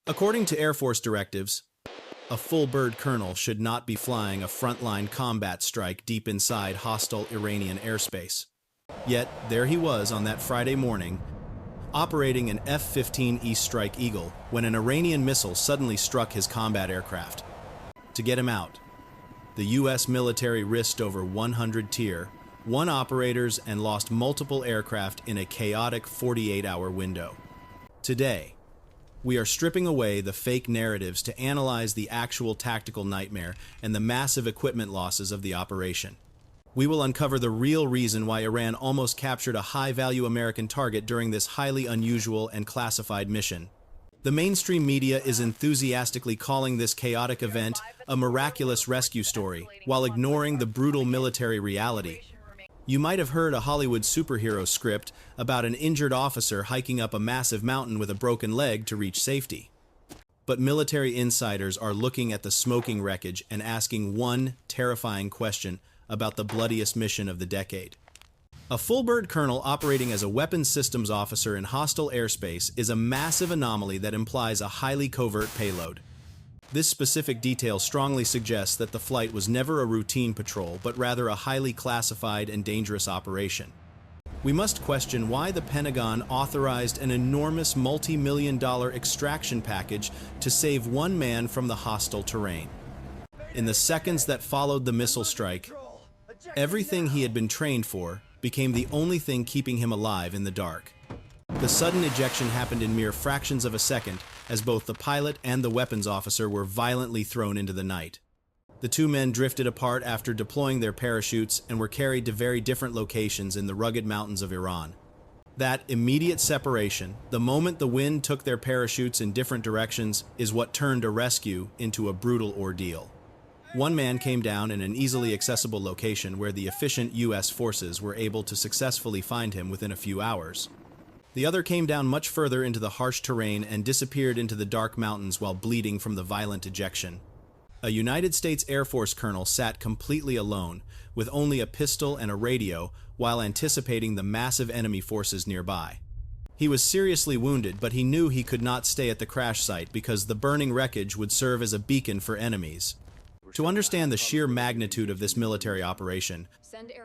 According to Air Force directives, a full-bird colonel should not be flying a frontline combat strike deep inside hostile Iranian airspace. Yet, there he was on that Friday morning, operating an F-15E Strike Eagle when an Iranian missile suddenly struck his combat aircraft. To get him out, the U.S. military risked over 100 Tier 1 operators and lost multiple aircraft in a chaotic 48-hour window. Today, we are stripping away the fake narratives to analyze the actual tactical nightmare and the massive equipment losses of the operation. We will uncover the real reason why Iran almost captured a high-value American target during this highly unusual and classified mission. The mainstream media is enthusiastically calling this chaotic event a miraculous rescue story, while ignoring the brutal military reality. You might have heard a Hollywood superhero script about an injured officer hiking up a massive mountain with a broken leg to reach safety. But military insiders are looking at the smoking wreckage and asking one terrifying question about the bloodiest mission of the decade. A full-bird colonel operating as a weapons systems officer in hostile airspace is a massive anomaly that implies a highly covert payload. This specific detail strongly suggests that the flight was never a routine patrol, but rather a highly classified and dangerous operation. We must question why the Pentagon authorized an enormous multi-million-dollar extraction package to save one man from the hostile terrain. In the seconds that followed the missile strike, everything he had been trained for became the only thing keeping him alive in the dark. The sudden ejection happened in mere fractions of a second, as both the pilot and the weapons officer were violently thrown into the night. The two men drifted apart after deploying their parachutes and were carried to very different locations in the rugged mountains of Iran. That immediate separation, the moment the wind took their parachutes in different directions, is what turned a rescue into a brutal ordeal. One man came down in an easily accessible location where the efficient U.S. forces were able to successfully find him within a few hours. The other came down much further into the harsh terrain and disappeared into the dark mountains while bleeding from the violent ejection. A United States Air Force colonel sat completely alone, with only a pistol and a radio, while anticipating the massive enemy forces nearby. He was seriously wounded, but he knew he could not stay at the crash site because the burning wreckage would serve as a beacon for enemies. To understand the sheer magnitude of this military operation,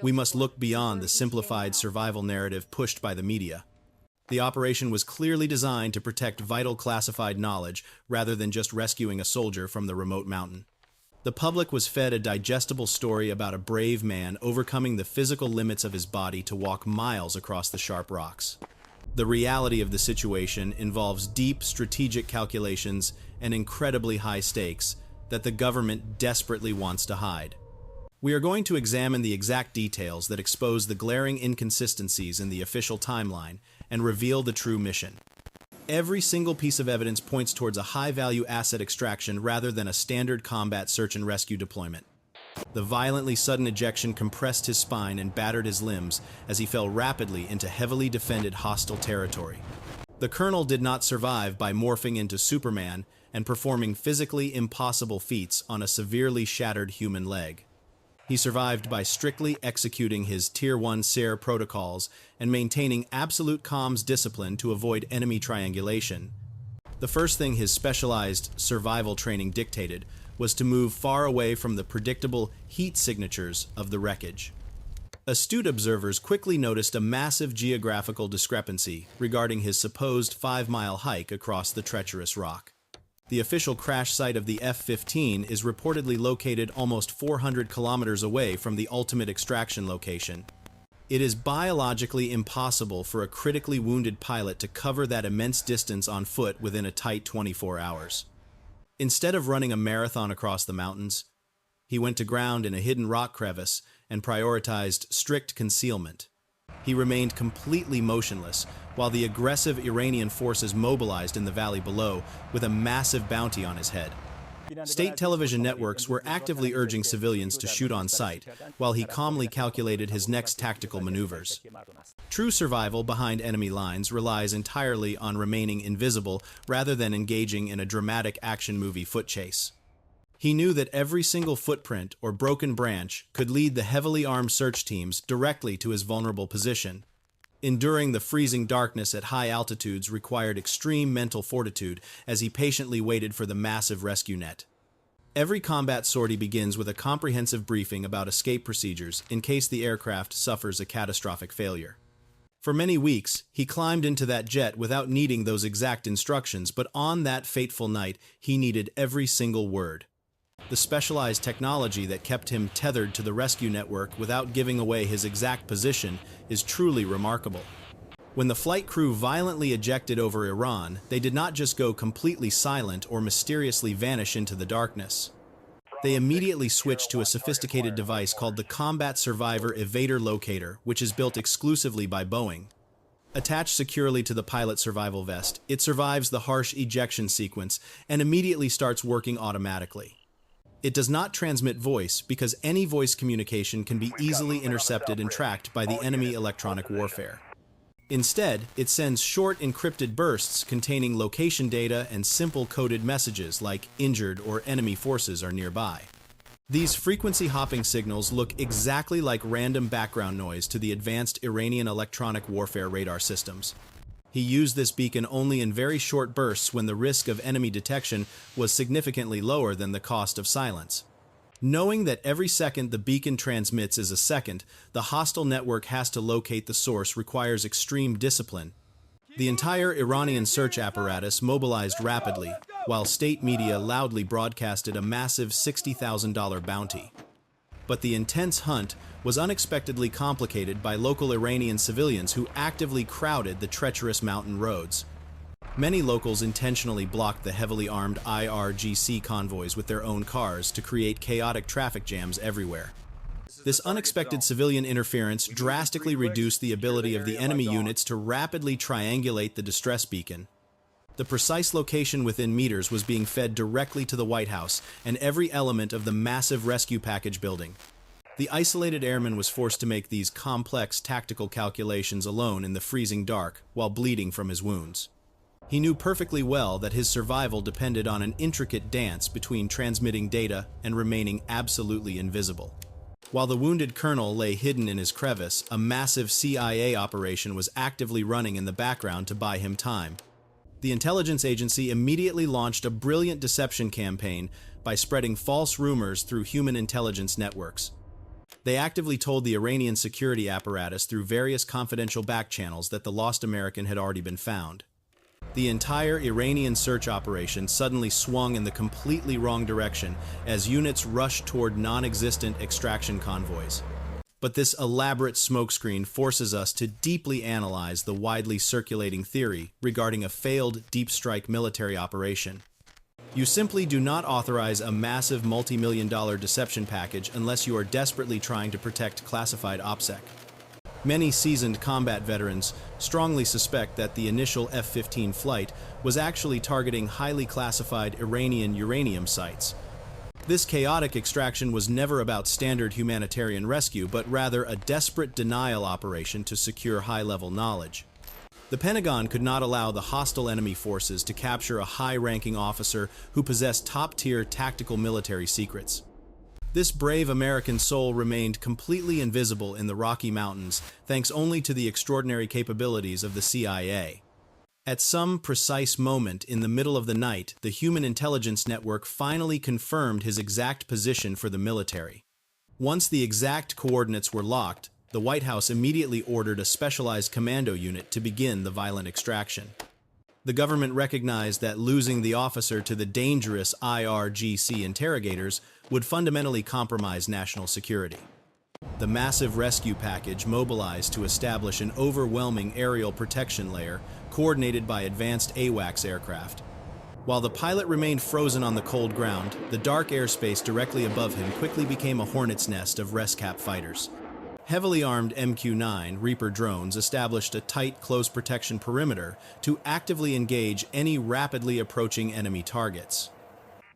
we must look beyond the simplified survival narrative pushed by the media. The operation was clearly designed to protect vital classified knowledge rather than just rescuing a soldier from the remote mountain. The public was fed a digestible story about a brave man overcoming the physical limits of his body to walk miles across the sharp rocks. The reality of the situation involves deep strategic calculations and incredibly high stakes that the government desperately wants to hide. We are going to examine the exact details that expose the glaring inconsistencies in the official timeline and reveal the true mission. Every single piece of evidence points towards a high-value asset extraction rather than a standard combat search and rescue deployment. The violently sudden ejection compressed his spine and battered his limbs as he fell rapidly into heavily defended hostile territory. The colonel did not survive by morphing into Superman and performing physically impossible feats on a severely shattered human leg. He survived by strictly executing his Tier 1 SARE protocols and maintaining absolute comms discipline to avoid enemy triangulation. The first thing his specialized survival training dictated was to move far away from the predictable heat signatures of the wreckage. Astute observers quickly noticed a massive geographical discrepancy regarding his supposed 5-mile hike across the treacherous rock. The official crash site of the F-15 is reportedly located almost 400 kilometers away from the ultimate extraction location. It is biologically impossible for a critically wounded pilot to cover that immense distance on foot within a tight 24 hours. Instead of running a marathon across the mountains, he went to ground in a hidden rock crevice and prioritized strict concealment. He remained completely motionless, while the aggressive Iranian forces mobilized in the valley below with a massive bounty on his head. State television networks were actively urging civilians to shoot on sight, while he calmly calculated his next tactical maneuvers. True survival behind enemy lines relies entirely on remaining invisible rather than engaging in a dramatic action movie foot chase. He knew that every single footprint or broken branch could lead the heavily armed search teams directly to his vulnerable position. Enduring the freezing darkness at high altitudes required extreme mental fortitude as he patiently waited for the massive rescue net. Every combat sortie begins with a comprehensive briefing about escape procedures in case the aircraft suffers a catastrophic failure. For many weeks, he climbed into that jet without needing those exact instructions, but on that fateful night, he needed every single word. The specialized technology that kept him tethered to the rescue network without giving away his exact position is truly remarkable. When the flight crew violently ejected over Iran, they did not just go completely silent or mysteriously vanish into the darkness. They immediately switched to a sophisticated device called the Combat Survivor Evader Locator, which is built exclusively by Boeing. Attached securely to the pilot survival vest, it survives the harsh ejection sequence and immediately starts working automatically. It does not transmit voice because any voice communication can be easily intercepted and tracked by the enemy electronic warfare. Instead, it sends short encrypted bursts containing location data and simple coded messages like injured or enemy forces are nearby. These frequency-hopping signals look exactly like random background noise to the advanced Iranian electronic warfare radar systems. He used this beacon only in very short bursts when the risk of enemy detection was significantly lower than the cost of silence. Knowing that every second the beacon transmits is a second, the hostile network has to locate the source requires extreme discipline. The entire Iranian search apparatus mobilized rapidly, while state media loudly broadcasted a massive $60,000 bounty. But the intense hunt was unexpectedly complicated by local Iranian civilians who actively crowded the treacherous mountain roads. Many locals intentionally blocked the heavily armed IRGC convoys with their own cars to create chaotic traffic jams everywhere. This unexpected civilian interference drastically reduced the ability of the enemy units to rapidly triangulate the distress beacon. The precise location within meters was being fed directly to the White House and every element of the massive rescue package building. The isolated airman was forced to make these complex tactical calculations alone in the freezing dark while bleeding from his wounds. He knew perfectly well that his survival depended on an intricate dance between transmitting data and remaining absolutely invisible. While the wounded colonel lay hidden in his crevice, a massive CIA operation was actively running in the background to buy him time. The intelligence agency immediately launched a brilliant deception campaign by spreading false rumors through human intelligence networks. They actively told the Iranian security apparatus through various confidential back channels that the lost American had already been found. The entire Iranian search operation suddenly swung in the completely wrong direction as units rushed toward non-existent extraction convoys. But this elaborate smokescreen forces us to deeply analyze the widely circulating theory regarding a failed deep strike military operation. You simply do not authorize a massive multi-million-dollar deception package unless you are desperately trying to protect classified OPSEC. Many seasoned combat veterans strongly suspect that the initial F-15 flight was actually targeting highly classified Iranian uranium sites. This chaotic extraction was never about standard humanitarian rescue, but rather a desperate denial operation to secure high-level knowledge. The Pentagon could not allow the hostile enemy forces to capture a high-ranking officer who possessed top-tier tactical military secrets. This brave American soul remained completely invisible in the Rocky Mountains, thanks only to the extraordinary capabilities of the CIA. At some precise moment in the middle of the night, the Human Intelligence Network finally confirmed his exact position for the military. Once the exact coordinates were locked, the White House immediately ordered a specialized commando unit to begin the violent extraction. The government recognized that losing the officer to the dangerous IRGC interrogators would fundamentally compromise national security. The massive rescue package mobilized to establish an overwhelming aerial protection layer coordinated by advanced AWACS aircraft. While the pilot remained frozen on the cold ground, the dark airspace directly above him quickly became a hornet's nest of ResCap fighters. Heavily armed MQ-9 Reaper drones established a tight, close protection perimeter to actively engage any rapidly approaching enemy targets.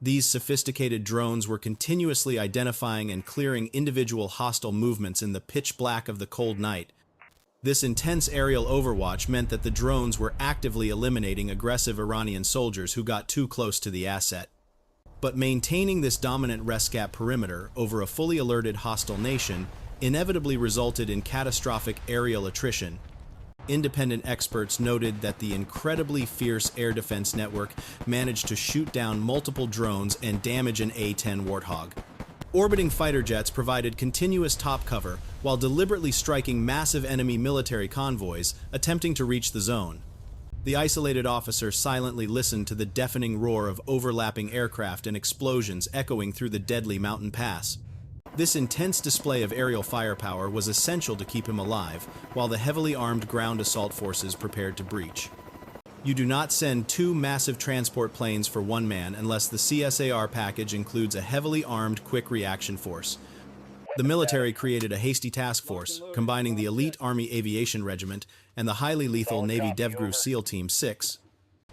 These sophisticated drones were continuously identifying and clearing individual hostile movements in the pitch black of the cold night. This intense aerial overwatch meant that the drones were actively eliminating aggressive Iranian soldiers who got too close to the asset. But maintaining this dominant ResCap perimeter over a fully alerted hostile nation inevitably resulted in catastrophic aerial attrition. Independent experts noted that the incredibly fierce air defense network managed to shoot down multiple drones and damage an A-10 Warthog. Orbiting fighter jets provided continuous top cover while deliberately striking massive enemy military convoys attempting to reach the zone. The isolated officer silently listened to the deafening roar of overlapping aircraft and explosions echoing through the deadly mountain pass. This intense display of aerial firepower was essential to keep him alive, while the heavily armed ground assault forces prepared to breach. You do not send two massive transport planes for one man unless the CSAR package includes a heavily armed quick reaction force. The military created a hasty task force, combining the elite Army Aviation Regiment and the highly lethal Navy DevGru SEAL Team 6.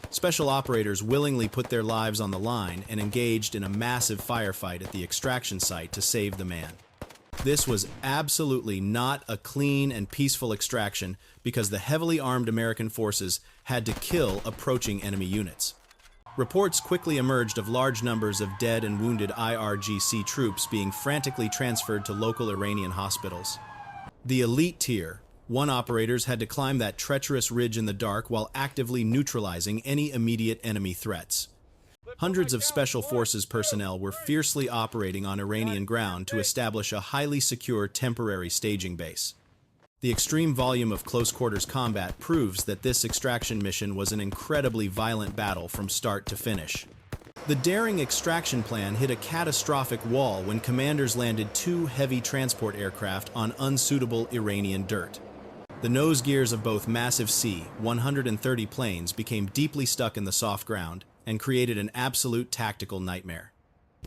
Special operators willingly put their lives on the line and engaged in a massive firefight at the extraction site to save the man. This was absolutely not a clean and peaceful extraction because the heavily armed American forces had to kill approaching enemy units. Reports quickly emerged of large numbers of dead and wounded IRGC troops being frantically transferred to local Iranian hospitals. The elite tier, one operators had to climb that treacherous ridge in the dark while actively neutralizing any immediate enemy threats. Hundreds of Special Forces personnel were fiercely operating on Iranian ground to establish a highly secure temporary staging base. The extreme volume of close-quarters combat proves that this extraction mission was an incredibly violent battle from start to finish. The daring extraction plan hit a catastrophic wall when commanders landed two heavy transport aircraft on unsuitable Iranian dirt. The nose gears of both massive C-130 planes became deeply stuck in the soft ground and created an absolute tactical nightmare.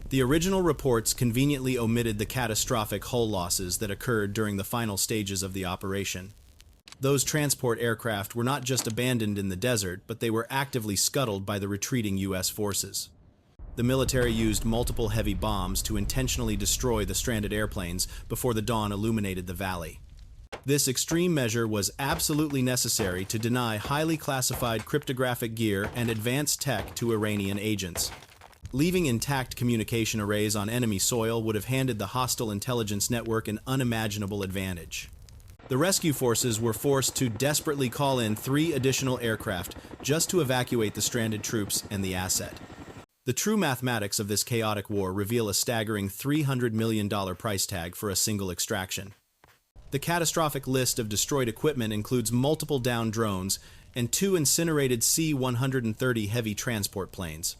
The original reports conveniently omitted the catastrophic hull losses that occurred during the final stages of the operation. Those transport aircraft were not just abandoned in the desert, but they were actively scuttled by the retreating U.S. forces. The military used multiple heavy bombs to intentionally destroy the stranded airplanes before the dawn illuminated the valley. This extreme measure was absolutely necessary to deny highly classified cryptographic gear and advanced tech to Iranian agents. Leaving intact communication arrays on enemy soil would have handed the hostile intelligence network an unimaginable advantage. The rescue forces were forced to desperately call in 3 additional aircraft just to evacuate the stranded troops and the asset. The true mathematics of this chaotic war reveal a staggering $300 million price tag for a single extraction. The catastrophic list of destroyed equipment includes multiple downed drones and 2 incinerated C-130 heavy transport planes.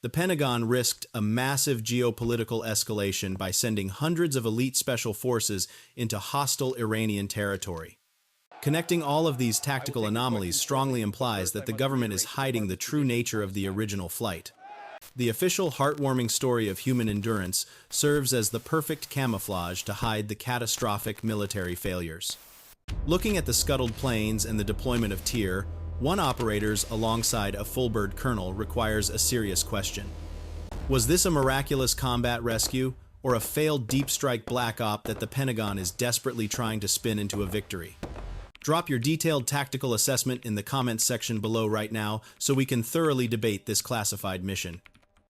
The Pentagon risked a massive geopolitical escalation by sending hundreds of elite special forces into hostile Iranian territory. Connecting all of these tactical anomalies strongly implies that the government is hiding the true nature of the original flight. The official heartwarming story of human endurance serves as the perfect camouflage to hide the catastrophic military failures. Looking at the scuttled planes and the deployment of Tier, one operators alongside a full-bird colonel requires a serious question. Was this a miraculous combat rescue, or a failed deep strike black op that the Pentagon is desperately trying to spin into a victory? Drop your detailed tactical assessment in the comments section below right now so we can thoroughly debate this classified mission.